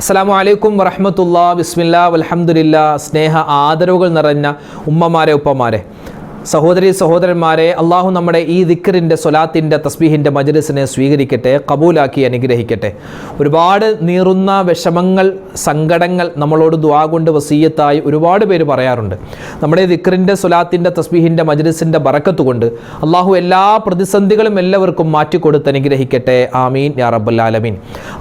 അസ്സലാമു അലൈക്കും വറഹ്മത്തുള്ളാഹി ബിസ്മില്ലാഹി വൽഹംദുലില്ലാഹ്. സ്നേഹ ആദരവുകൾ നിറഞ്ഞ ഉമ്മമാരെ, ഉപ്പമാരെ, സഹോദരി സഹോദരന്മാരെ, അള്ളാഹു നമ്മുടെ ഈ ദിക്റിൻ്റെ, സ്വലാത്തിൻ്റെ, തസ്ബീഹിൻ്റെ മജ്ലിസിനെ സ്വീകരിക്കട്ടെ, കബൂലാക്കി അനുഗ്രഹിക്കട്ടെ. ഒരുപാട് നീറുന്ന വിഷമങ്ങൾ, സങ്കടങ്ങൾ നമ്മളോട് ദുആ കൊണ്ട് വസീയത്തായി ഒരുപാട് പേര് പറയാറുണ്ട്. നമ്മുടെ ദിക്റിൻ്റെ, സ്വലാത്തിൻ്റെ, തസ്ബീഹിൻ്റെ മജ്ലിസിൻ്റെ ബറക്കത്ത് കൊണ്ട് അള്ളാഹു എല്ലാ പ്രതിസന്ധികളും എല്ലാവർക്കും മാറ്റിക്കൊടുത്ത് അനുഗ്രഹിക്കട്ടെ. ആമീൻ യാ റബ്ബൽ ആലമീൻ.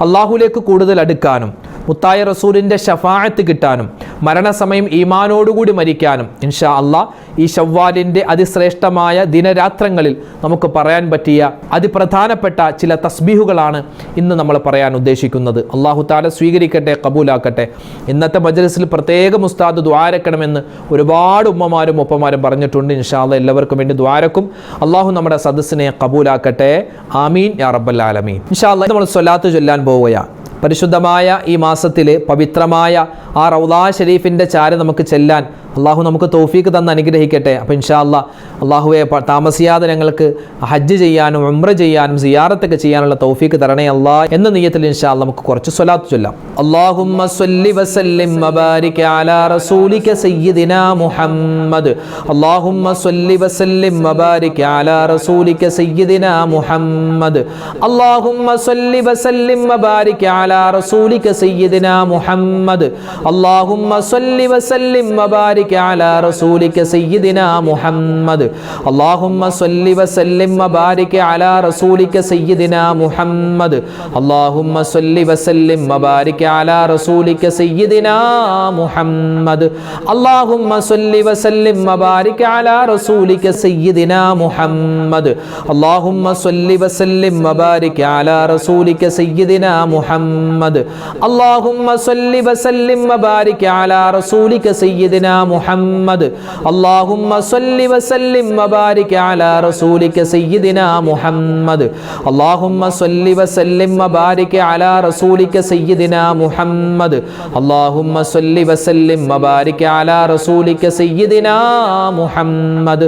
അള്ളാഹുലേക്ക് കൂടുതൽ അടുക്കാനും മുത്തായ റസൂലിൻ്റെ ഷഫാഅത്ത് കിട്ടാനും മരണസമയം ഈമാനോടുകൂടി മരിക്കാനും ഇൻഷാ അള്ളാഹ് ഈ ശവ്വാലിൻ്റെ അതിശ്രേഷ്ഠമായ ദിനരാത്രങ്ങളിൽ നമുക്ക് പറയാൻ പറ്റിയ അതിപ്രധാനപ്പെട്ട ചില തസ്ബീഹുകളാണ് ഇന്ന് നമ്മൾ പറയാൻ ഉദ്ദേശിക്കുന്നത്. അള്ളാഹു തആല സ്വീകരിക്കട്ടെ, കബൂലാക്കട്ടെ. ഇന്നത്തെ മജ്ലിസിൽ പ്രത്യേകം ഉസ്താദ് ദുആരക്കണമെന്ന് ഒരുപാട് ഉമ്മമാരും ഉപ്പമാരും പറഞ്ഞിട്ടുണ്ട്. ഇൻഷാ അള്ളാഹ് എല്ലാവർക്കും വേണ്ടി ദുആരക്കും. അള്ളാഹു നമ്മുടെ സദസ്സിനെ കബൂലാക്കട്ടെ. ആമീൻ യാ റബ്ബൽ ആലമീൻ. ഇൻഷാ അള്ളാഹ് നമ്മൾ സ്വലാത്ത് ചൊല്ലാൻ പോവുകയാണ്. പരിശുദ്ധമായ ഈ മാസത്തിൽ പവിത്രമായ ആ റൗളാ ഷരീഫിൻ്റെ ചാര നമുക്ക് ചെല്ലാൻ അള്ളാഹു നമുക്ക് തൗഫീക്ക് തന്ന് അനുഗ്രഹിക്കട്ടെ. അപ്പോൾ ഇൻഷാ അള്ളാഹ് അള്ളാഹുവെ താമസിയാതെ ഞങ്ങൾക്ക് ഹജ്ജ് ചെയ്യാനും ഉംറ ചെയ്യാനും സിയാറത്തൊക്കെ ചെയ്യാനുള്ള തൗഫീക്ക് തരണേ അല്ലാഹ് എന്ന നിയ്യത്തിൽ ഇൻഷാ അള്ളാഹ് നമുക്ക് കുറച്ച് സ്വലാത്ത് ചൊല്ലാം. അല്ലാഹുമ്മ സ്വല്ലി വസല്ലിം വബാരിക് അലാ റസൂലിക സയ്യിദിനാ മുഹമ്മദ്. അല്ലാഹുമ്മ സ്വല്ലി വസല്ലിം വബാരിക് അലാ റസൂലിക സയ്യിദിനാ മുഹമ്മദ്. അല്ലാഹുമ്മ സ്വല്ലി വസല്ലിം വബാരിക് അലാ റസൂലിക സയ്യിദിനാ മുഹമ്മദ്. അല്ലാഹുമ്മ സ്വല്ലി വസല്ലിം വബാരിക് على رسولك سيدنا محمد. اللهم صل وسلم وبارك على رسولك سيدنا محمد. اللهم صل وسلم وبارك على رسولك سيدنا محمد. اللهم صل وسلم وبارك على رسولك سيدنا محمد. اللهم صل وسلم وبارك على رسولك سيدنا محمد. اللهم صل وسلم وبارك على رسولك سيدنا محمد. اللهم صل وسلم وبارك على رسولك سيدنا محمد. اللهم صل وسلم وبارك على رسولك سيدنا محمد. اللهم صل وسلم وبارك على رسولك سيدنا محمد.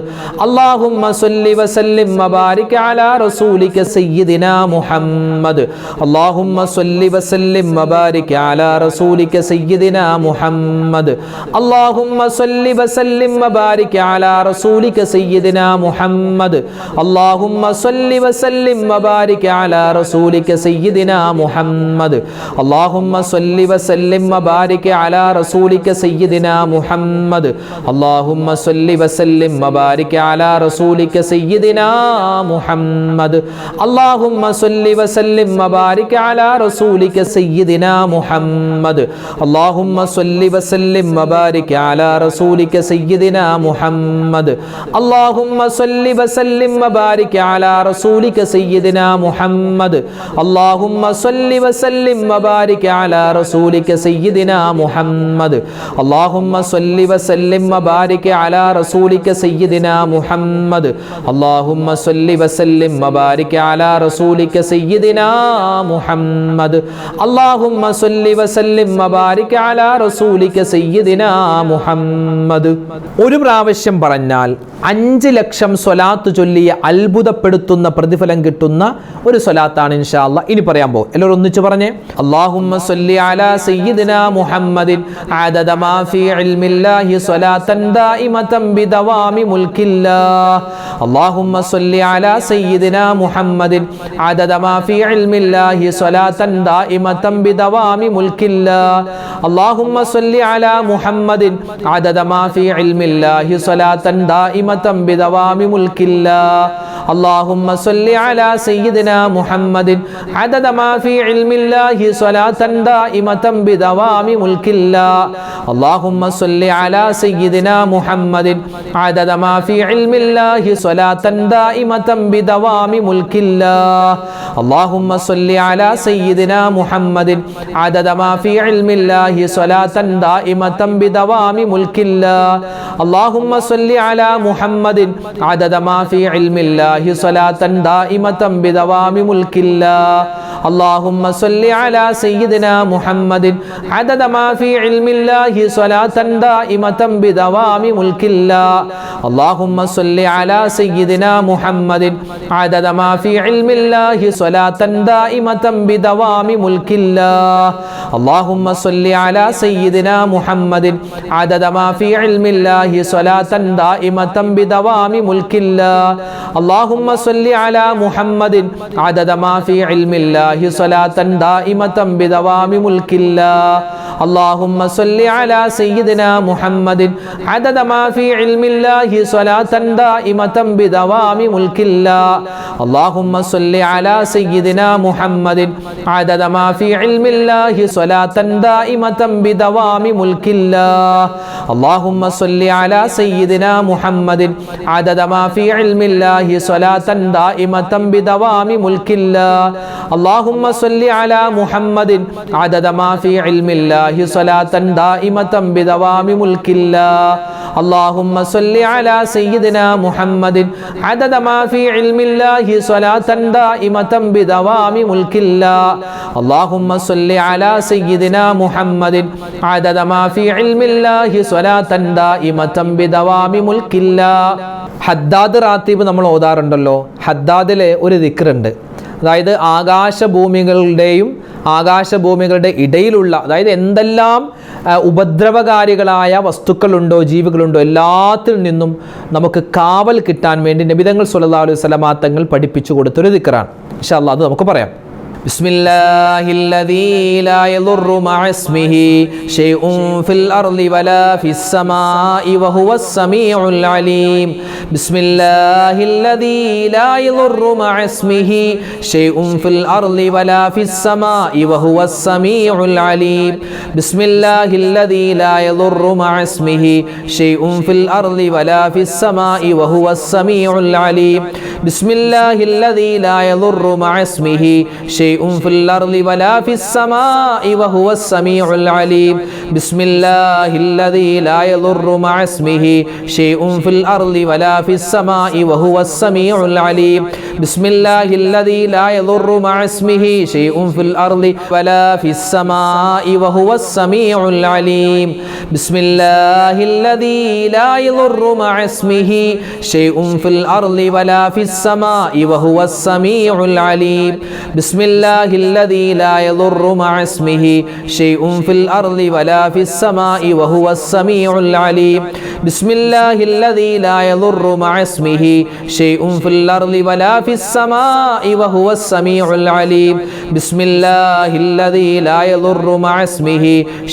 اللهم صل وسلم وبارك على رسولك سيدنا محمد. اللهم صل وسلم وبارك على رسولك سيدنا محمد. اللهم صل وسلم وبارك على رسولك سيدنا محمد. اللهم صل وسلم وبارك على رسولك سيدنا محمد. اللهم صل وسلم وبارك على رسولك سيدنا محمد. اللهم صل وسلم وبارك على رسولك سيدنا محمد. اللهم صل وسلم وبارك على رسولك سيدنا محمد. اللهم صل وسلم وبارك على رسولك سيدنا محمد. اللهم صل وسلم وبارك على رسولك سيدنا محمد. اللهم صل وسلم وبارك على رسولك سيدنا محمد. اللهم صل وسلم وبارك على رسولك سيدنا محمد. اللهم صل وسلم وبارك على رسولك سيدنا محمد. اللهم صل وسلم وبارك على رسولك سيدنا محمد. ഒരു പ്രാവശ്യം പറഞ്ഞാൽ 5 ലക്ഷം സ്വലാത്ത് ചൊല്ലിയ അത്ഭുതപ്പെടുത്തുന്ന പ്രതിഫലം കിട്ടുന്ന ഒരു സ്വലാത്താണ് ഇൻഷാ അല്ലാഹ് ഇനി പറയാൻ പോകും. എല്ലാവരും ഒന്നിച്ച് പറഞ്ഞേ. അല്ലാഹുമ്മ സ്വല്ലി അലാ സയ്യിദിനാ മുഹമ്മദിൻ അദദ മാ ഫീ ഇൽമില്ലാഹി സ്വലാത്തൻ ദായിമതൻ ബിദവാമി മുൽക്കില്ലാഹ്. അല്ലാഹുമ്മ സ്വല്ലി അലാ സയ്യിദിനാ മുഹമ്മദിൻ അദദ മാ ഫീ ഇൽമില്ലാഹി സ്വലാത്തൻ ദായിമതൻ ബിദവാമി മുൽക്കില്ലാഹ്. അല്ലാഹുമ്മ സ്വല്ലി അലാ മുഹമ്മദിൻ അദദ മാ ഫീ ഇൽമില്ലാഹി സ്വലാത്തൻ ദായിമതൻ ബിദവാമി മുൽക്കില്ലാഹ്. اللهم صل على سيدنا محمد عدد ما في علم الله صلاة دائمة بدوام ملك الله. اللهم صل على سيدنا محمد عدد ما في علم الله صلاة دائمة بدوام ملك الله. اللهم صل على سيدنا محمد عدد ما في علم الله صلاة دائمة بدوام ملك മുൽക്കില്ലാ അല്ലാഹുമ്മ സ്വല്ലി അലാ മുഹമ്മദിൻ അദദ മാ ഫീ ഇൽമില്ലാഹി സ്വലാത്തൻ ദായിമതൻ ബിദവാമി മുൽക്കില്ലാ اللهم صل على سيدنا محمد عدد ما في علم الله صلاة دائمة بدوام ملك الله اللهم صل على سيدنا محمد عدد ما في علم الله صلاة دائمة بدوام ملك الله اللهم صل على سيدنا محمد عدد ما في علم الله صلاة دائمة بدوام ملك الله اللهم صل على محمد عدد ما في علم الله صلاة دائمة بدوام ملك الله اللهم صل على سيدنا محمد عدد ما في علم الله صلاة دائمة بدوام ملك الله اللهم صل على سيدنا محمد عدد ما في علم الله صلاة دائمة بدوام ملك الله اللهم صل على سيدنا محمد عدد ما في علم الله صلاة دائمة بدوام ملك الله اللهم صل على محمد عدد ما في علم الله صلاة دائمة بدوام ملك الله اللهم صل على سيدنا محمد عدد ما في علم الله صلاة دائمة بدوام ملك الله اللهم صل على سيدنا محمد عدد ما في علم الله صلاة دائمة بدوام ملك الله ഹദ്ദാദ് റാത്തീബ് നമ്മൾ ഓതാറുണ്ടല്ലോ. ഹദ്ദാദിലെ ഒരു ദിക്റുണ്ട്, അതായത് ആകാശഭൂമികളുടെ ഇടയിലുള്ള, അതായത് എന്തെല്ലാം ഉപദ്രവകാരികളായ വസ്തുക്കളുണ്ടോ ജീവികളുണ്ടോ എല്ലാത്തിൽ നിന്നും നമുക്ക് കാവൽ കിട്ടാൻ വേണ്ടി നബിതങ്ങൾ സ്വല്ലല്ലാഹു അലൈഹി വസല്ലം തങ്ങൾ പഠിപ്പിച്ചു കൊടുത്തൊരു ദിക്റാണ്. ഇൻഷാ അല്ലാഹ് അത് നമുക്ക് പറയാം. بسم الله الذي لا يضر مع اسمه شيء في الأرض ولا في السماء وهو السميع العليم بسم الله الذي لا يضر مع اسمه شيء في الأرض ولا في السماء وهو السميع العليم بسم الله الذي لا يضر مع اسمه شيء في الأرض ولا في السماء وهو السميع العليم بسم الله الذي لا يضر مع اسمه شيء في الأرض ولا في السماء وهو السميع العليم بسم الله الذي لا يضر مع اسمه شيء في الأرض ولا في السماء وهو السميع العليم بسم الله الذي لا يضر مع اسمه شيء في الأرض ولا في السماء وهو السميع العليم بسم الله الذي لا يضر مع اسمه شيء في الأرض ولا في السماء وهو السميع العليم بسم الله الذي لا يضر مع اسمه شيء في الأرض ولا في السماء وهو السميع العليم بسم الله الذي لا يضر مع اسمه شيء في الأرض ولا في السماء وهو السميع العليم بسم الله الذي لا يضر مع اسمه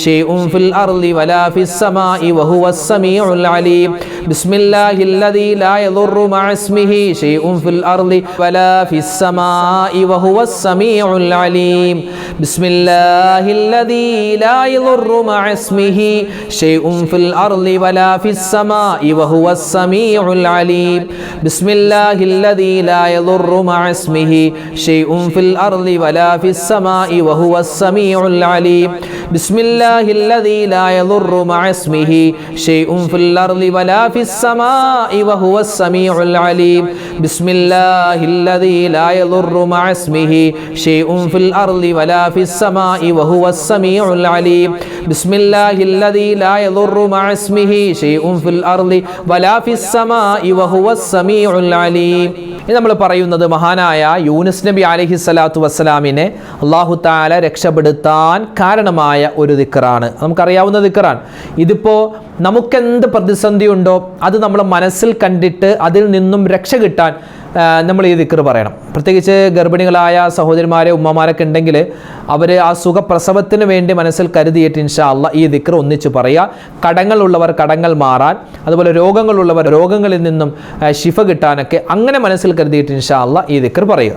شيء في الأرض ولا في السماء وهو السميع العليم بسم الله الذي لا يضر مع اسمه شيء في الأرض ولا في السماء وهو السميع العليم بسم الله الذي لا يضر مع اسمه شيء في الأرض ولا في السماء وهو السميع العليم بسم الله الذي لا يضر مع اسمه شيء في الأرض ولا في السماء وهو السميع العليم بسم الله الذي لا يضر مع اسمه شيء في الأرض ولا في السماء وهو السميع العليم بسم الله الذي لا يضر مع اسمه شيء في الأرض ولا في السماء وهو السميع العليم بسم الله الذي لا يضر مع اسمه شيء في الأرض ولا في السماء وهو السميع العليم. ഇത് നമ്മൾ പറയുന്നത് മഹാനായ യൂനുസ് നബി അലൈഹിസ്സലാത്തു വസ്സലാമിനെ അല്ലാഹു തആല രക്ഷപ്പെടുത്താൻ കാരണമായ ഒരു ദിക്റാണ്. നമുക്കറിയാവുന്ന ദിക്റാണ്. ഇതിപ്പോൾ നമുക്കെന്ത് പ്രതിസന്ധി ഉണ്ടോ അത് നമ്മൾ മനസ്സിൽ കണ്ടിട്ട് അതിൽ നിന്നും രക്ഷ കിട്ടാൻ നമ്മൾ ഈ ദിക്ർ പറയണം. പ്രത്യേകിച്ച് ഗർഭിണികളായ സഹോദരിമാരെ ഉമ്മമാരൊക്കെ ഉണ്ടെങ്കിൽ അവർ ആ സുഖപ്രസവത്തിന് വേണ്ടി മനസ്സിൽ കരുതിയിട്ട് ഇൻഷാ അല്ലാഹ് ഈ ദിക്ർ ഒന്നിച്ച് പറയുക. കടങ്ങളുള്ളവർ കടങ്ങൾ മാറാൻ, അതുപോലെ രോഗങ്ങളുള്ളവർ രോഗങ്ങളിൽ നിന്നും ശിഫ കിട്ടാനൊക്കെ അങ്ങനെ മനസ്സിൽ കരുതിയിട്ട് ഇൻഷാ അല്ലാഹ് ഈ ദിക്ർ പറയുക.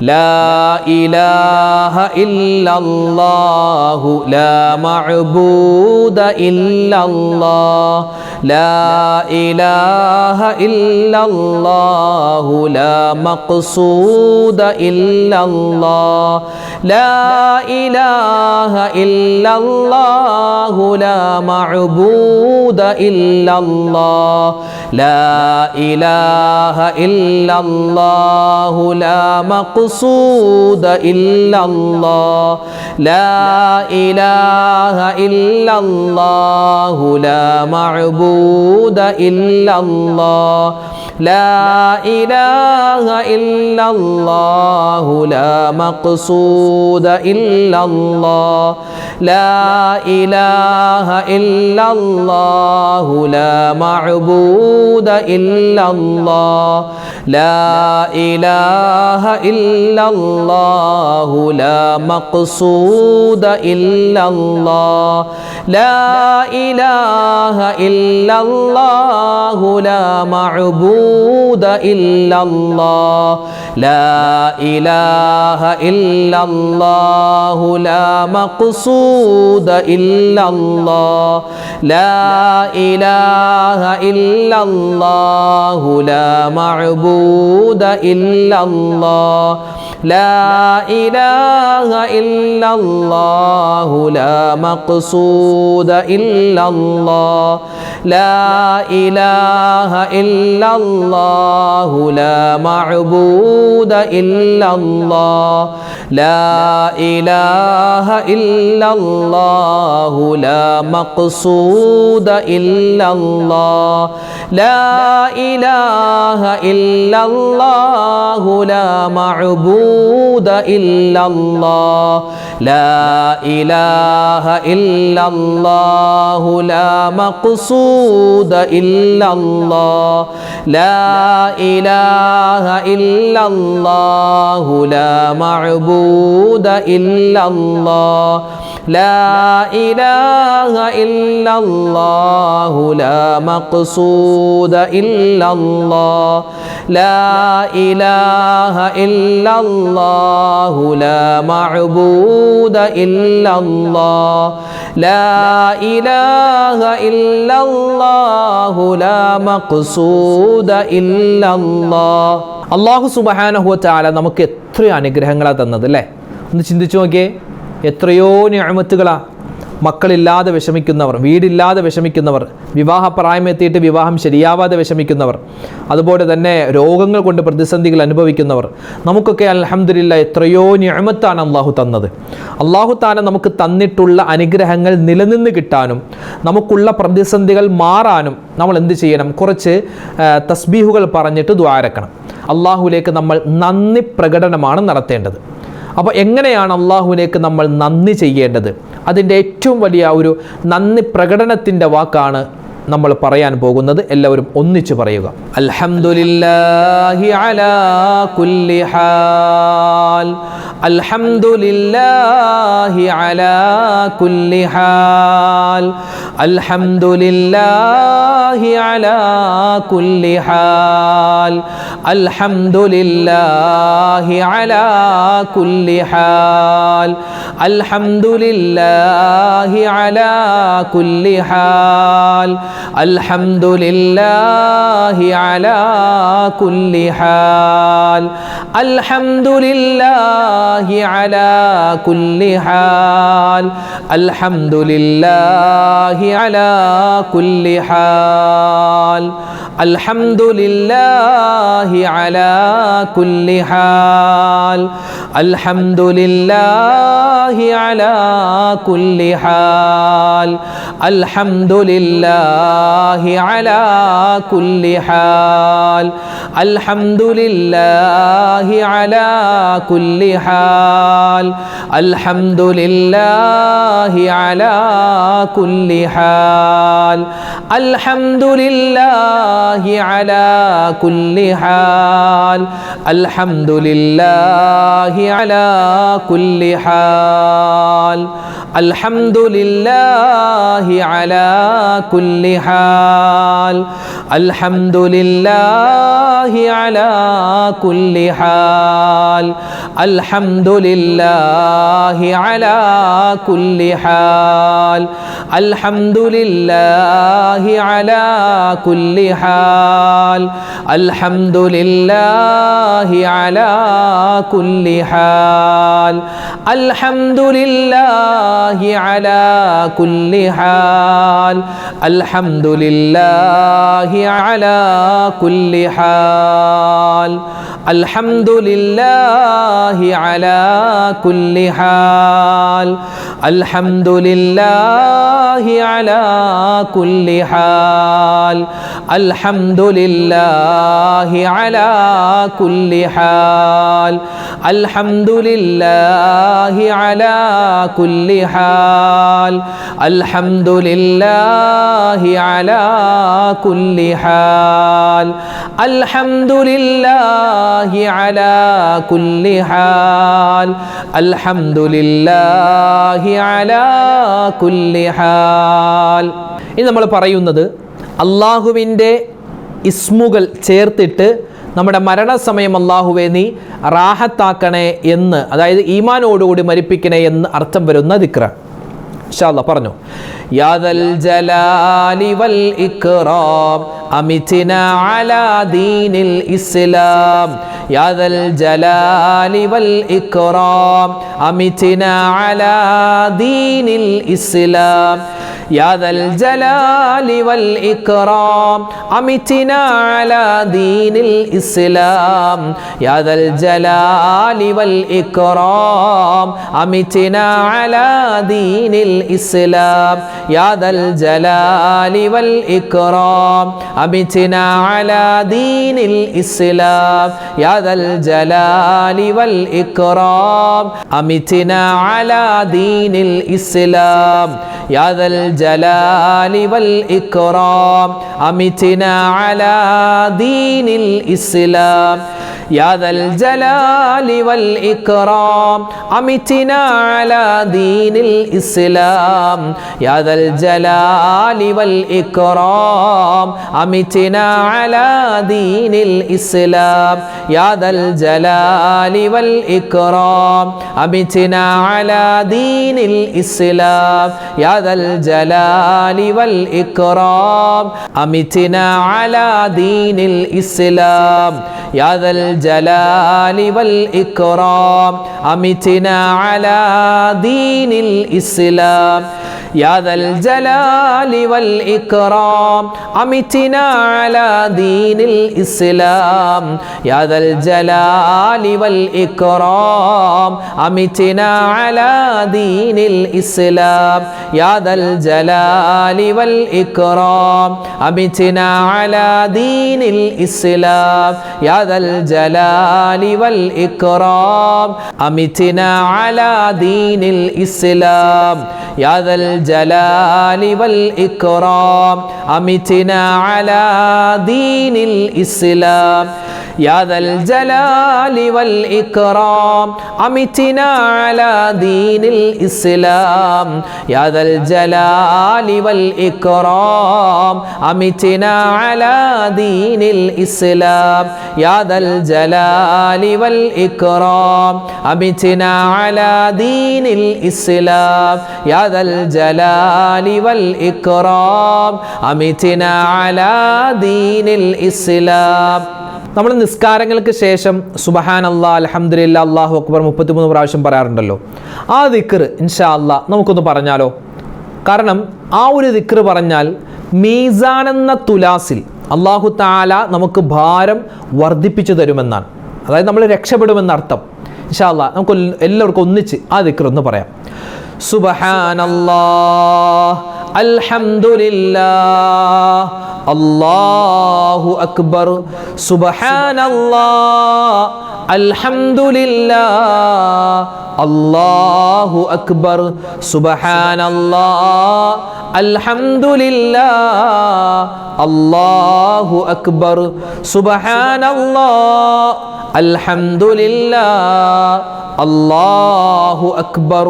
لا إله إلا الله لا معبود إلا الله لا إله إلا الله لا مقصود إلا الله لا إله إلا الله لا معبود إلا الله لا إله إلا الله لا مقصود إلا الله لا إله إلا الله لا معبود إلا الله لا إله إلا الله لا مقصود إلا الله لا إله إلا الله لا معبود إلا الله لا إله إلا الله لا مقصود إلا الله لا إله إلا الله لا معبود إلا الله لا إله إلا الله لا مقصود إلا الله لا إله إلا الله لا معبود إلا الله لا إله إلا الله لا مقصود إلا الله لا إله إلا الله لا معبود إلا الله لا إله إلا الله لا مقصود إلا الله لا إله إلا الله لا معبود إلا الله لا إله إلا الله لا مقصود إلا الله لا إله إلا الله لا معبود إلا الله لا إله إلا الله لا مقصود إلا الله لا إله إلا الله لا معبود إلا الله لا إله إلا الله لا مقصود إلا الله. അല്ലാഹു സുബ്ഹാനഹു വ തആല നമുക്ക് എത്ര അനുഗ്രഹങ്ങളാണ് തന്നത് അല്ലേ? ഒന്ന് ചിന്തിച്ചു നോക്കിയേ, എത്രയോ നിഅമത്തുകളാണ്. മക്കളില്ലാതെ വിഷമിക്കുന്നവർ, വീടില്ലാതെ വിഷമിക്കുന്നവർ, വിവാഹപ്രായമെത്തിയിട്ട് വിവാഹം ശരിയാവാതെ വിഷമിക്കുന്നവർ, അതുപോലെ തന്നെ രോഗങ്ങൾ കൊണ്ട് പ്രതിസന്ധികൾ അനുഭവിക്കുന്നവർ, നമുക്കൊക്കെ അൽഹംദുലില്ലാഹ് എത്രയോ നിഅമത്താണ് അള്ളാഹു തന്നത്. അള്ളാഹു താല നമുക്ക് തന്നിട്ടുള്ള അനുഗ്രഹങ്ങൾ നിലനിന്ന് കിട്ടാനും നമുക്കുള്ള പ്രതിസന്ധികൾ മാറാനും നമ്മൾ എന്ത് ചെയ്യണം? കുറച്ച് തസ്ബീഹുകൾ പറഞ്ഞിട്ട് ദുആരക്കണം. അള്ളാഹുവിലേക്ക് നമ്മൾ നന്ദി പ്രകടനമാണ് നടത്തേണ്ടത്. അപ്പോൾ എങ്ങനെയാണ് അള്ളാഹുവിലേക്ക് നമ്മൾ നന്ദി ചെയ്യേണ്ടത്? അതിൻ്റെ ഏറ്റവും വലിയ ഒരു നന്ദി പ്രകടനത്തിൻ്റെ വാക്കാണ് നമ്മൾ പറയാൻ പോകുന്നത്. എല്ലാവരും ഒന്നിച്ചു പറയുക. അൽഹംദുലില്ലാഹി അലാ കുല്ലി ഹാൽ, അൽഹംദുലില്ലാഹി അലാ കുല്ലി ഹാൽ, അൽഹംദുലില്ലാഹി അലാ കുല്ലി ഹാൽ, അൽഹംദുലില്ലാഹി അലാ കുല്ലി ഹാൽ, അൽഹംദുലില്ലാഹി അലാ കുല്ലി ഹാൽ, അൽഹംദുലില്ലാഹി അലാ കുല്ലി ഹാൽ, അൽഹംദുലില്ലാഹി അലാ കുല്ലി ഹാൽ, അൽഹംദുലില്ലാഹി അലാ കുല്ലി ഹാൽ, അൽഹംദുലില്ലാഹി അലാ കുല്ലി ഹാൽ, അൽഹംദുലില്ലാഹി അലാ കുല്ലി ഹാൽ, അൽഹംദുലില്ലാഹി അലാ കുല്ലി ഹാൽ, അൽഹംദുലില്ലാഹി അലാ കുല്ലി ഹാൽ, അൽഹംദുലില്ലാഹി അലാ കുല്ലി ഹാൽ, അൽഹംദുലില്ലാഹി അലാ കുല്ലി ഹാൽ, അൽഹംദുലില്ലാഹി അലാ കുല്ലി ഹാൽ, അൽഹംദുലില്ലാഹി അലാ കുല്ലി ഹാൽ അൽഹംദുലില്ലാഹി അലാ കുല്ലി ഹാൽ അൽഹംദുലില്ലാഹി അലാ കുല്ലി ഹാൽ അൽഹംദുലില്ലാഹി അലാ കുല്ലി ഹാൽ അൽഹംദുലില്ലാഹി അലാ കുല്ലി ഹാൽ അൽഹംദുലില്ലാഹി അലാ കുല്ലി ഹാൽ അൽഹംദുലില്ലാഹി അലാ കുല്ലി ഹാൽ അൽഹംദുലില്ലാഹി അലാ കുല്ലി ഹാൽ അൽഹംദുലില്ലാഹി അലാ കുല്ലി ഹാൽ അൽഹംദുലില്ലാഹി അലാ കുല്ലി ഹാൽ അൽഹംദുലില്ലാഹി അലാ കുല്ലി ഹാൽ അൽഹംദുലില്ലാഹി അലാ കുല്ലി ഹാൽ അൽഹംദുലില്ലാഹി അലാ കുല്ലി ഹാൽ അൽഹംദുലില്ലാഹി അലാ കുല്ലി ഹാൽ. ഇനി നമ്മൾ പറയുന്നത് അള്ളാഹുവിൻ്റെ ഇസ്മുകൾ ചേർത്തിട്ട് നമ്മുടെ മരണസമയം അള്ളാഹുവെ നീ റാഹത്താക്കണേ എന്ന്, അതായത് ഈമാനോടുകൂടി മരിപ്പിക്കണേ എന്ന് അർത്ഥം വരുന്ന ദിക്റാണ്. ഇൻഷാ അല്ലാഹ് പറഞ്ഞു. യാദൽ ജലാലി വൽ ഇക്റാം അമിത്നാ അലാ ദീനിൽ ഇസ്ലാം യാദൽ ജലാലി വൽ ഇക്റാം അമിത്നാ അലാ ദീനിൽ ഇസ്ലാം യാദൽ ജലാലി വൽ ഇക്റാം അമിത്നാ അലാ ദീനിൽ ഇസ്ലാം യാദൽ ജലാലി വൽ ഇക്റാം അമിത്നാ അലാ ദീനിൽ ഇസ്ലാം യാദൽ ജലാലി വൽ ഇക്റാം അമിത്നാ അലാ ദീനിൽ ഇസ്ലാം യാദൽ ജലാലി വൽ ഇക്റാം അമിത്നാ അലാ ദീനിൽ ഇസ്ലാം യാദൽ ജലാലി വൽ ഇക്റാം അമിത്നാ അലാ ദീനിൽ ഇസ്ലാം യാദൽ ജലാലി വൽ ഇക്റാം അമിത്നാ അലാ ദീനിൽ ഇസ്ലാം യാദൽ ജലാലി വൽ ഇക്റാം അമിത്നാ അലാ ദീനിൽ ഇസ്ലാം യാദൽ ജലാലി വൽ ഇക്റാം അമിത്നാ അലാ ദീനിൽ ഇസ്ലാം യാദൽ ജലാലി വൽ ഇക്റാം അമിത്നാ അലാ ദീനിൽ ഇസ്ലാം യാദൽ ജലാലി വൽ ഇക്റാം അമിത്നാ അലാ ദീനിൽ ഇസ്ലാം യാദൽ ജലാലി വൽ ഇക്റാം അമിത്നാ അലാ ദീനിൽ ഇസ്ലാം യാദൽ ജലാലി വൽ ഇക്റാം അമിത്നാ അലാ ദീനിൽ ഇസ്ലാം യാദൽ ജലാലി വൽ ഇക്റാം അമിത്നാ അലാ ദീനിൽ ഇസ്ലാം യാദൽ ജലാലി വൽ ഇക്റാം അമിത്നാ അലാ ദീനിൽ ഇസ്ലാം യാദൽ ജലാലി വൽ ഇക്റാം അമിത്നാ അലാ ദീനിൽ ഇസ്ലാം യാദൽ ജലാലി വൽ ഇക്റാം അമിത്നാ അലാ ദീനിൽ ഇസ്ലാം യാദൽ ജലാലി വൽ ഇക്റാം അമിത്നാ അലാ ദീനിൽ ഇസ്ലാം യാദൽ ജലാലി വൽ ഇക്റാം അമിത്നാ അലാ ദീനിൽ ഇസ്ലാം യാദൽ ജലാലി വൽ ഇക്റാം അമിത്നാ അലാ ദീനിൽ ഇസ്ലാം. നമ്മൾ നിസ്കാരങ്ങൾക്ക് ശേഷം സുബ്ഹാനല്ലാഹ് അൽഹംദുലില്ലാഹ് അല്ലാഹു അക്ബർ 33 പ്രാവശ്യം പറയാറുണ്ടല്ലോ. ആ ദിക്ർ ഇൻഷാ അല്ലാഹ് നമുക്കൊന്ന് പറഞ്ഞാലോ? കാരണം ആ ഒരു ദിക്ർ പറഞ്ഞാൽ മീസാൻ എന്ന തുലാസിൽ അല്ലാഹു തആല നമുക്ക് ഭാരം വർദ്ധിപ്പിച്ചു തരുമെന്നാണ്. അതായത് നമ്മൾ രക്ഷപ്പെടുമെന്നർത്ഥം. ഇൻഷാ അല്ലാഹ് നമുക്ക് എല്ലാവർക്കും ഒന്നിച്ച് ആ ദിക്ർ ഒന്ന് പറയാം. സുബ്ഹാനല്ലാഹ് അൽഹംദുലില്ലാഹ് അല്ലാഹു അക്ബർ സുബ്ഹാനല്ലാഹ് അൽഹംദുലില്ലാഹ് അല്ലാഹു അക്ബർ സുബ്ഹാനല്ലാഹ് അൽഹംദുലില്ലാഹ് അല്ലാഹു അക്ബർ സുബ്ഹാനല്ലാഹ് അൽഹംദുലില്ലാഹ് അല്ലാഹു അക്ബർ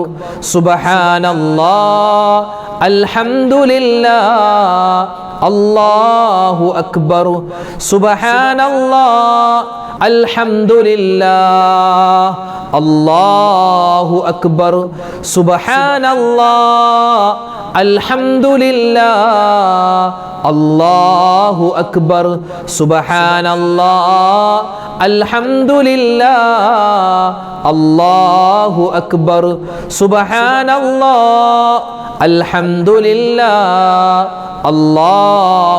സുബ്ഹാനല്ലാഹ് അൽഹംദുലില്ലാഹ് അല്ലാഹു അക്ബർ സുബ്ഹാനല്ലാഹ് അൽഹംദുലില്ലാഹ് അല്ലാഹു അക്ബർ സുബ്ഹാനല്ലാഹ് അൽഹംദുലില്ലാഹ് അല്ലാഹു അക്ബർ സുബ്ഹാനല്ലാഹ് അൽഹംദുലില്ലാഹ് അല്ലാഹു അക്ബർ സുബ്ഹാനല്ലാഹ് അൽഹംദുലില്ലാഹ്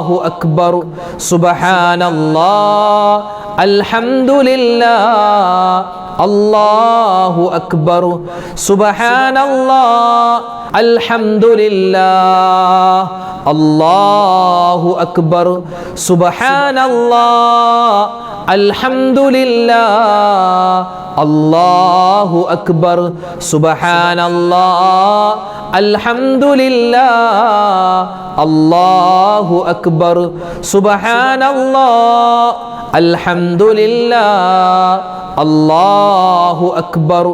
അല്ലാഹു അക്ബർ സുബ്ഹാനല്ലാഹ് അൽഹംദുലില്ലാഹ് അല്ലാഹു അക്ബർ സുബ്ഹാനല്ലാഹ് അൽഹംദുലില്ലാഹ് അല്ലാഹു അക്ബർ സുബ്ഹാനല്ലാഹ് അൽഹംദുലില്ലാഹ് അല്ലാഹു അക്ബർ സുബ്ഹാനല്ലാഹ് അൽഹംദുലില്ലാഹ് അല്ലാഹു അക്ബർ സുബ്ഹാനല്ലാഹ് അൽഹംദുലില്ലാഹ് അല്ലാഹു അക്ബർ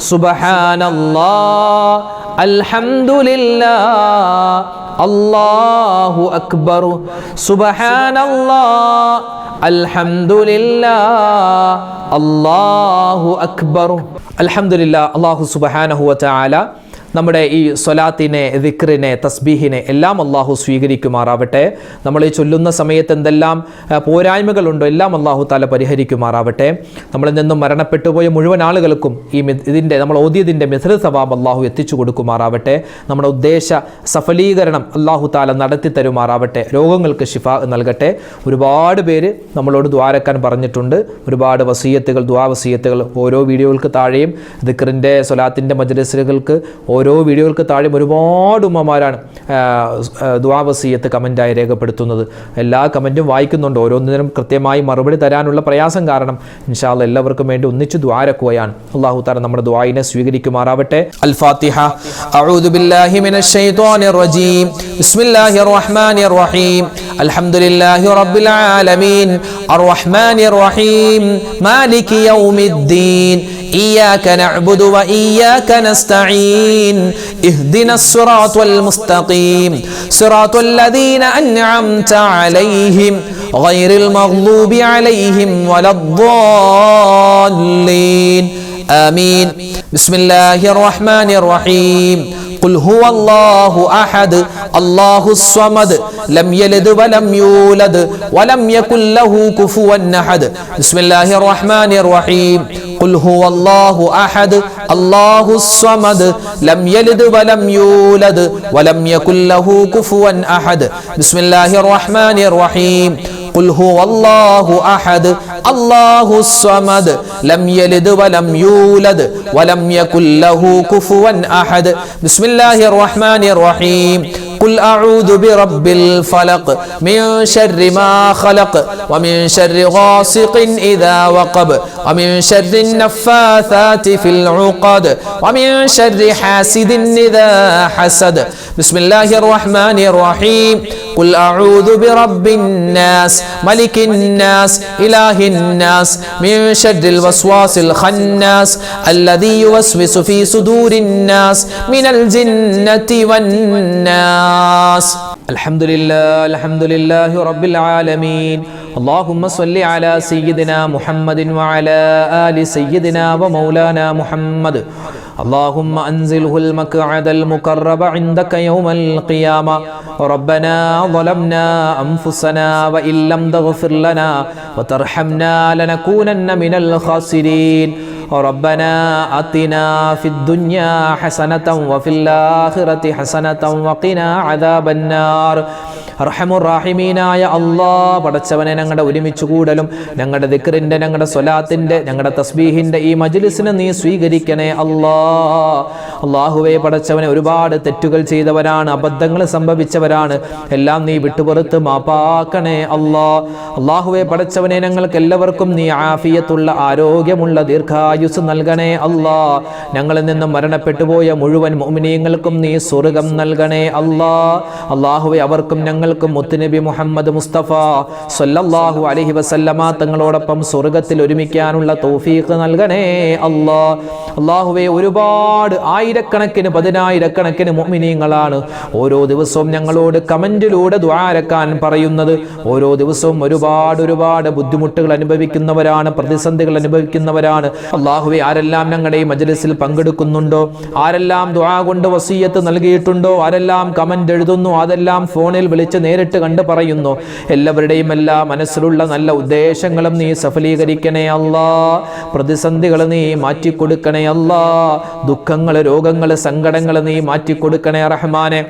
സുബ്ഹാനല്ലാഹ് അൽഹംദുലില്ലാഹ് അല്ലാഹു അക്ബർ സുബ്ഹാനല്ലാഹ് അൽഹംദുലില്ലാഹ് അല്ലാഹു അക്ബർ. അൽഹംദുലില്ലാഹ്. അല്ലാഹു സുബ്ഹാനഹു വ തആല നമ്മുടെ ഈ സ്വലാത്തിനെ, ദിക്റിനെ, തസ്ബീഹിനെ എല്ലാം അള്ളാഹു സ്വീകരിക്കുമാറാവട്ടെ. നമ്മൾ ഈ ചൊല്ലുന്ന സമയത്ത് എന്തെല്ലാം പോരായ്മകളുണ്ടോ എല്ലാം അള്ളാഹു താല പരിഹരിക്കുമാറാവട്ടെ. നമ്മളിൽ നിന്നും മരണപ്പെട്ടുപോയ മുഴുവൻ ആളുകൾക്കും നമ്മൾ ഓതിയതിൻ്റെ മിഥ്ല സവാബ് അള്ളാഹു എത്തിച്ചു കൊടുക്കുമാറാവട്ടെ. നമ്മുടെ ഉദ്ദേശ സഫലീകരണം അള്ളാഹു താല നടത്തി തരുമാറാവട്ടെ. രോഗങ്ങൾക്ക് ശിഫ നൽകട്ടെ. ഒരുപാട് പേര് നമ്മളോട് ദ്വാരക്കാൻ പറഞ്ഞിട്ടുണ്ട്. ഒരുപാട് വസീയത്തുകൾ, ദ്വാ വസീയത്തുകൾ ഓരോ വീഡിയോകൾക്ക് താഴെയും ദിക്റിൻ്റെ സ്വലാത്തിൻ്റെ മജ്‌ലിസുകൾക്ക് ഓരോ വീഡിയോകൾക്ക് താഴെ ഒരുപാട് ഉമ്മമാരാണ് ദുആ വസിയത്ത് കമൻറ്റായി രേഖപ്പെടുത്തുന്നത്. എല്ലാ കമൻറ്റും വായിക്കുന്നുണ്ട്. ഓരോന്നിനും കൃത്യമായി മറുപടി തരാനുള്ള പ്രയാസം കാരണം ഇൻഷാ അല്ലാഹ് എല്ലാവർക്കും വേണ്ടി ഒന്നിച്ച് ദുആരക്കുകയാണ്. അല്ലാഹു തആല നമ്മുടെ ദുആയിനെ സ്വീകരിക്കുമാറാവട്ടെ. അൽ ഫാത്തിഹ. അഊദു ബില്ലാഹി മിനശ് ശൈത്വാനിർ റജീം. ബിസ്മില്ലാഹിർ റഹ്മാനിർ റഹീം. അൽഹംദുലില്ലാഹി റബ്ബിൽ ആലമീൻ അർറഹ്മാനിർ റഹീം മാലികി യൗമിദ്ദീൻ إياك نعبد وإياك نستعين اهدنا الصراط المستقيم صراط الذين أنعمت عليهم غير المغضوب عليهم ولا الضالين آمين. بسم الله الرحمن الرحيم. قل هو الله أحد الله الصمد لم يلد ولم يولد ولم يكن له كفوا أحد. بسم الله الرحمن الرحيم. قل هو الله أحد الله الصمد لم يلد ولم يولد ولم يكن له كفوا أحد. بسم الله الرحمن الرحيم. قل هو الله أحد الله الصمد لم يلد ولم يولد ولم يكن له كفوا أحد. بسم الله الرحمن الرحيم. قل أعوذ برب الفلق من شر ما خلق ومن شر غاسق إذا وقب ومن شر النفاثات في العقد ومن شر حاسد إذا حسد. بسم الله الرحمن الرحيم. قل أعوذ برب الناس ملك الناس إله الناس من شر الوسواس الخناس الذي يوسوس في صدور الناس من الجنة والناس. الحمد لله رب العالمين. اللهم صل على سيدنا محمد وعلى آل سيدنا ومولانا محمد. اللهم أنزله المقعد المقرب عندك يوم القيامة. ربنا ظلمنا أنفسنا وإن لم تغفر لنا وترحمنا لنكونن من الخاسرين. ربنا آتنا في الدنيا حسنة وفي الآخرة حسنة وقنا عذاب النار. അർഹമുർ റഹീമീനായ അല്ലാഹ് പടച്ചവനെ ഞങ്ങളുടെ ഒരുമിച്ച് കൂടലും ഞങ്ങളുടെ ദിക്റിന്റെ ഞങ്ങളുടെ സ്വലാത്തിന്റെ ഞങ്ങളുടെ തസ്ബീഹിന്റെ ഈ മജ്ലിസിനെ നീ സ്വീകരിക്കണേ അല്ലാഹ്. അല്ലാഹുവേ പടച്ചവനെ ഒരുപാട് തെറ്റുകൾ ചെയ്തവരാണ്, അബദ്ധങ്ങൾ സംഭവിച്ചവരാണ്, എല്ലാം നീ വിട്ടുപുറത്ത് മാപ്പാക്കണേ അല്ലാഹ്. അല്ലാഹുവേ പടച്ചവനെ ഞങ്ങൾക്ക് എല്ലാവർക്കും നീ ആഫിയത്തുള്ള ആരോഗ്യമുള്ള ദീർഘായുസ് നൽകണേ അല്ലാഹ്. ഞങ്ങളിൽ നിന്നും മരണപ്പെട്ടു പോയ മുഴുവൻ മുഅ്മിനീങ്ങൾക്കും നീ സ്വർഗ്ഗം നൽകണേ അല്ലാഹ്. അല്ലാഹുവേ അവർക്കും ഞങ്ങൾക്കും മുത്തുനബി മുഹമ്മദ് മുസ്തഫ സല്ലല്ലാഹു അലൈഹി വസല്ലമ തങ്ങളോടൊപ്പം സ്വർഗ്ഗത്തിൽ ഒരുമിക്കാനുള്ള തൗഫീഖ് നൽകണേ അല്ലാഹ്. അല്ലാഹുവേ ഒരുപാട് ആയിരക്കണക്കിന് പതിനായിരക്കണക്കിന് മുഅ്മിനീങ്ങളാണ് ഓരോ ദിവസവും ഞങ്ങളോട് കമന്റിലൂടെ ദുആരക്കാൻ പറയുന്നത്. ഓരോ ദിവസവും ഒരുപാട് ബുദ്ധിമുട്ടുകൾ അനുഭവിക്കുന്നവരാണ്, പ്രതിസന്ധികൾ അനുഭവിക്കുന്നവരാണ്. അല്ലാഹുവേ ആരെല്ലാം ഞങ്ങളുടെ ഈ മജ്ലിസിൽ പങ്കെടുക്കുന്നുണ്ടോ, ആരെല്ലാം ദുആ കൊണ്ട് വസിയത്ത് നൽകിയിട്ടുണ്ടോ, ആരെല്ലാം കമന്റ് എഴുതുന്നു, അതെല്ലാം ഫോണിൽ വിളിച്ച് നേരിട്ട് കണ്ട് പറയുന്നു, എല്ലാവരുടെയും എല്ലാ മനസ്സിലുള്ള നല്ല ഉദ്ദേശങ്ങളും നീ സഫലീകരിക്കണേ അല്ലാഹ്. പ്രതിസന്ധികൾ നീ മാറ്റിക്കൊടുക്കണേ അല്ലാഹ്. ദുഃഖങ്ങൾ, രോഗങ്ങൾ, സങ്കടങ്ങൾ നീ മാറ്റിക്കൊടുക്കണേ റഹ്മാനെ.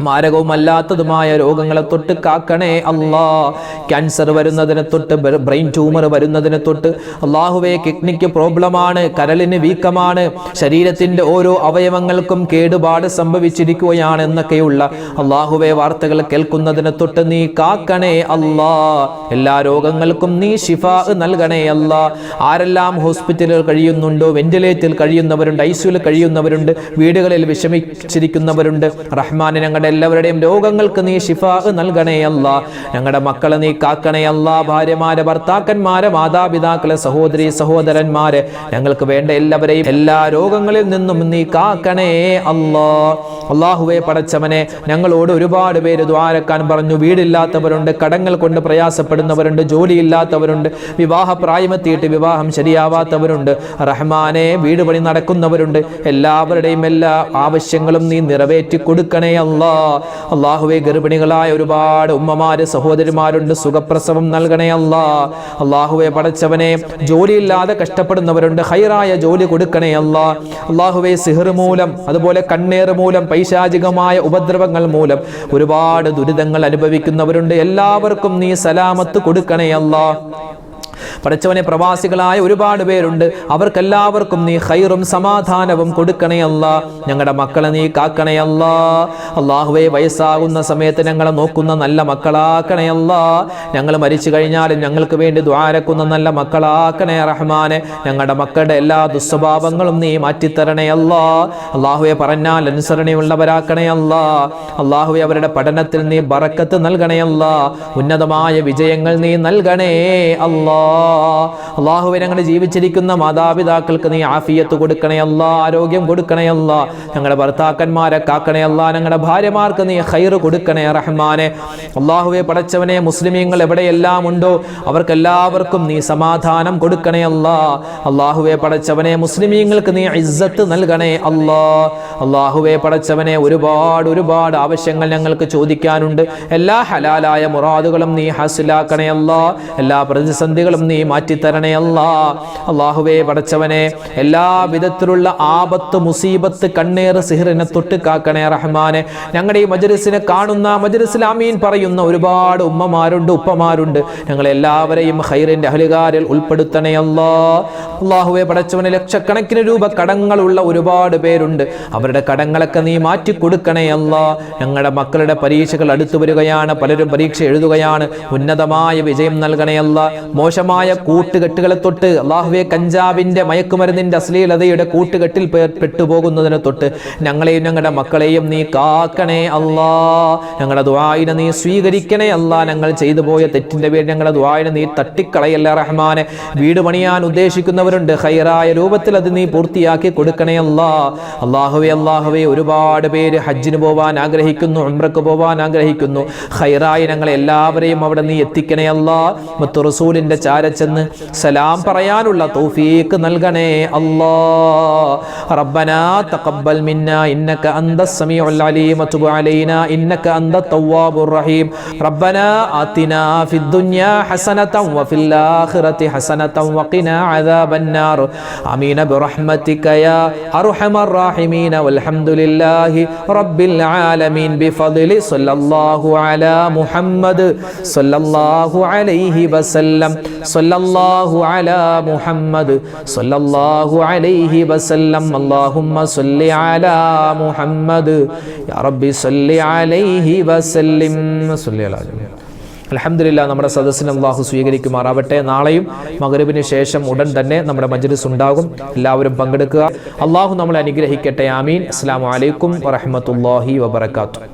മാരകവുമല്ലാത്തതുമായ രോഗങ്ങളെ തൊട്ട് കാക്കണേ അല്ലാഹ്. ക്യാൻസർ വരുന്നതിനെ തൊട്ട്, ബ്രെയിൻ ട്യൂമർ വരുന്നതിനെ തൊട്ട്, അല്ലാഹുവേ കിഡ്നിക്ക് പ്രോബ്ലമാണ്, കരളിന് വീക്കമാണ്, ശരീരത്തിന്റെ ഓരോ അവയവങ്ങൾക്കും കേടുപാട് സംഭവിച്ചിരിക്കുകയാണ് എന്നൊക്കെയുള്ള അല്ലാഹുവേ വാർത്തകൾ കേൾക്കുന്നതിനെ തൊട്ട് നീ കാക്കണേ അല്ലാഹ്. എല്ലാ രോഗങ്ങൾക്കും നീ ശിഫാ നൽകണേ അല്ലാഹ്. ആരെല്ലാം ഹോസ്പിറ്റലുകൾ കഴിയുന്നുണ്ടോ, വെന്റിലേറ്ററിൽ കഴിയുന്നവരുണ്ട്, ഐസിയുയിൽ കഴിയുന്നവരുണ്ട്, വീടുകളിൽ വിഷമിച്ചിരിക്കുന്നവരുണ്ട്, റഹ്മാനെ ഞങ്ങളുടെ എല്ലാവരുടെയും രോഗങ്ങൾക്ക് നീ ശിഫാ നൽകണേ അല്ലാഹ്. ഞങ്ങളുടെ മക്കളെ നീ കാക്കണേ അല്ലാഹ്. ഭാര്യമാരെ, ഭർത്താക്കന്മാരെ, മാതാപിതാക്കളെ, സഹോദരി സഹോദരന്മാരെ, ഞങ്ങൾക്ക് വേണ്ട എല്ലാവരെയും എല്ലാ രോഗങ്ങളിൽ നിന്നും നീ കാക്കണേ അല്ലാഹ്. അല്ലാഹുവേ പടച്ചവനെ ഞങ്ങളോട് ഒരുപാട് പേര് ദുആരക്കാൻ പറഞ്ഞു. വീടില്ലാത്തവരുണ്ട്, കടങ്ങൾ കൊണ്ട് പ്രയാസപ്പെടുന്നവരുണ്ട്, ജോലിയില്ലാത്തവരുണ്ട്, വിവാഹ പ്രായമെത്തിയിട്ട് വിവാഹം ശരിയാവാത്തവരുണ്ട്, റഹ്മാനെ വീട് പണി നടക്കുന്നവരുണ്ട്. എല്ലാവരുടെയും എല്ലാ ആവശ്യങ്ങളും നീ നിറവേറ്റി കൊടുക്കണേ അല്ലാഹ്. അല്ലാഹുവേ ഗർഭിണികളായ ഒരുപാട് ഉമ്മമാര്, സഹോദരിമാരുണ്ട്, സുഖപ്രസവം നൽകണേ അല്ലാഹ്. അല്ലാഹുവേ പടച്ചവനെ ജോലിയില്ലാതെ കഷ്ടപ്പെടുന്നവരുണ്ട്, ഖൈറായ ജോലി കൊടുക്കണേ അല്ലാഹ്. അല്ലാഹുവേ സിഹർ മൂലം, അതുപോലെ കണ്ണേർ മൂലം, പൈശാചികമായ ഉപദ്രവങ്ങൾ മൂലം ഒരുപാട് ദുരിതങ്ങൾ അനുഭവിക്കുന്നവരുണ്ട്. എല്ലാവർക്കും നീ സലാമത്ത് കൊടുക്കണേ അല്ലാഹ്. പടച്ചവനെ പ്രവാസികളായ ഒരുപാട് പേരുണ്ട്, അവർക്കെല്ലാവർക്കും നീ ഖൈറും സമാധാനവും കൊടുക്കണേ അല്ലാഹ്. ഞങ്ങളുടെ മക്കളെ നീ കാക്കണേ അല്ലാഹ്. അല്ലാഹുവേ വയസ്സാകുന്ന സമയത്ത് ഞങ്ങളെ നോക്കുന്ന നല്ല മക്കളാക്കണേ അല്ലാഹ്. ഞങ്ങൾ മരിച്ചു കഴിഞ്ഞാലും ഞങ്ങൾക്ക് വേണ്ടി ദുആരക്കുന്ന നല്ല മക്കളാക്കണേ റഹ്മാനെ. ഞങ്ങളുടെ മക്കളുടെ എല്ലാ ദുസ്വഭാവങ്ങളും നീ മാറ്റിത്തരണേ അല്ലാഹ്. അല്ലാഹുവേ പറഞ്ഞാൽ അനുസരണയുള്ളവരാക്കണേ അല്ലാഹ്. അല്ലാഹുവേ അവരുടെ പഠനത്തിൽ നീ ബറക്കത്ത് നൽകണേ അല്ലാഹ്. ഉന്നതമായ വിജയങ്ങൾ നീ നൽകണേ അല്ലാഹ്. അല്ലാഹുവേ ഞങ്ങളുടെ ജീവിച്ചിരിക്കുന്ന മാതാപിതാക്കൾക്ക് നീ ആഫിയത്ത് കൊടുക്കണേ അല്ലാഹ്, ആരോഗ്യം കൊടുക്കണേ അല്ലാഹ്. ഞങ്ങളുടെ ഭർത്താക്കന്മാരെ കാക്കണേ അല്ലാഹ്. ഞങ്ങളുടെ ഭാര്യമാർക്ക് നീ ഖൈർ കൊടുക്കണേ റഹ്മാനെ. അല്ലാഹുവേ പടച്ചവനെ മുസ്ലിമീങ്ങൾ എവിടെയെല്ലാം ഉണ്ടോ അവർക്കെല്ലാവർക്കും നീ സമാധാനം കൊടുക്കണേ അല്ലാഹ്. അല്ലാഹുവേ പടച്ചവനെ മുസ്ലിമീങ്ങൾക്ക് നീ ഇസ്സത്ത് നൽകണേ അല്ലാഹ്. അല്ലാഹുവേ പടച്ചവനെ ഒരുപാട് ആവശ്യങ്ങൾ ഞങ്ങൾക്ക് ചോദിക്കാനുണ്ട്. എല്ലാ ഹലാലായ മുറാദുകളും നീ ഹാസിലാക്കണേ അല്ലാഹ്. എല്ലാ പ്രതിസന്ധികളും നീ മാറ്റിത്തരണേ അല്ലാഹ്. അല്ലാഹുവേ പടച്ചവനെ എല്ലാ വിധത്തിലുള്ള ആപത്ത്, മുസീബത്ത്, കണ്ണേർ, സിഹറിനെ തൊട്ട് കാക്കണേ റഹ്മാനെ. ഞങ്ങളുടെ ഈ മജ്ലിസിനെ കാണുന്ന, മജ്ലിസിൽ ആമീൻ പറയുന്ന ഒരുപാട് ഉമ്മമാരുണ്ട്, ഉപ്പമാരുണ്ട്. ഞങ്ങളെല്ലാവരെയും ഖൈറിന്റെ അഹ്ലുകാരിൽ ഉൾപ്പെടുത്തണേ അല്ലാഹ്. അല്ലാഹുവേ പടച്ചവനെ ലക്ഷക്കണക്കിന് രൂപ കടങ്ങളുള്ള ഒരുപാട് പേരുണ്ട്, അവരുടെ കടങ്ങളൊക്കെ നീ മാറ്റി കൊടുക്കണേ അല്ലാഹ്. ഞങ്ങളുടെ മക്കളുടെ പരീക്ഷകൾ അടുത്തു വരികയാണ്, പലരും പരീക്ഷ എഴുതുകയാണ്. ഉന്നതമായ വിജയം നൽകണേ അല്ലാഹ്. മോശമായ കൂട്ടുകെട്ടുകളെ തൊട്ട്, അല്ലാഹുവേ കഞ്ചാവിന്റെ, മയക്കുമരുന്നിന്റെ, അശ്ലീലതയുടെ കൂട്ടുകെട്ടിൽ പെട്ടുപോകുന്നതിനെ തൊട്ട് ഞങ്ങളെയും ഞങ്ങളുടെ മക്കളെയും നീ കാക്കണേ അല്ലാഹ്. ഞങ്ങളുടെ ദുആഇനെ നീ സ്വീകരിക്കണേ അല്ലാഹ്. ഞങ്ങൾ ചെയ്തു പോയ തെറ്റിന്റെ പേരിൽ ഞങ്ങളുടെ ദുആഇനെ നീ തട്ടിക്കളയല്ല റഹ്മാനെ. വീട് പണിയാൻ ഉദ്ദേശിക്കുന്നവരുണ്ട്, ഖൈറായ രൂപത്തിൽ അത് നീ പൂർത്തിയാക്കി കൊടുക്കണേ അല്ലാഹ്. അല്ലാഹുവേ ഒരുപാട് പേര് ഹജ്ജിന് പോവാൻ ആഗ്രഹിക്കുന്നു, ഉംറക്ക് പോവാൻ ആഗ്രഹിക്കുന്നു. ഖൈറായി ഞങ്ങളെ എല്ലാവരെയും അവിടെ നീ എത്തിക്കണേ അല്ലാഹ്. റസൂലിന്റെ ചാര ചെന്ന് സലാം പറയാനുള്ള തൗഫീഖ് നൽകണേ അല്ലാഹ്. റബ്ബനാ തഖബ്ബൽ മിന്നാ ഇന്നക അന്തസ് സമീഉൽ അലീം വതുബ് അലൈനാ ഇന്നക അന്തത് തവ്വാബുർ റഹീം. റബ്ബനാ ആതിനാ ഫിദ് ദുനിയാ ഹസനതൻ വഫിൽ ആഖിറതി ഹസനതൻ വഖിനാ അദാബന്നാർ. ആമീൻ ബിറഹ്മതിക യാ അർഹമർ റഹീമീൻ. വൽഹംദുലില്ലാഹി റബ്ബിൽ ആലമീൻ. ബിഫദ്ലി സ്വല്ലല്ലാഹു അലാ മുഹമ്മദ് സ്വല്ലല്ലാഹു അലൈഹി വസല്ലം. സ്വല്ലല്ലാഹു അലാ മുഹമ്മദ് സ്വല്ലല്ലാഹു അലൈഹി വസല്ലം. അല്ലാഹുമ്മ സ്വല്ലി അലാ മുഹമ്മദ് യാ റബ്ബി സ്വല്ലി അലൈഹി വസല്ലം. സ്വല്ലി അലാ. അൽഹംദുലില്ലാ, നമ്മുടെ സദസ്സിനെ അല്ലാഹു സ്വീകരിക്കുമാറാവട്ടെ. നാളെയും മഗ്‌രിബിന് ശേഷം ഉടൻ തന്നെ നമ്മുടെ മജ്‌ലിസ് ഉണ്ടാകും. എല്ലാവരും പങ്കെടുക്കുക. അല്ലാഹു നമ്മളെ അനുഗ്രഹിക്കട്ടെ. ആമീൻ. അസ്സലാമു അലൈക്കും വറഹ്മത്തുള്ളാഹി വബറകാതുഹു.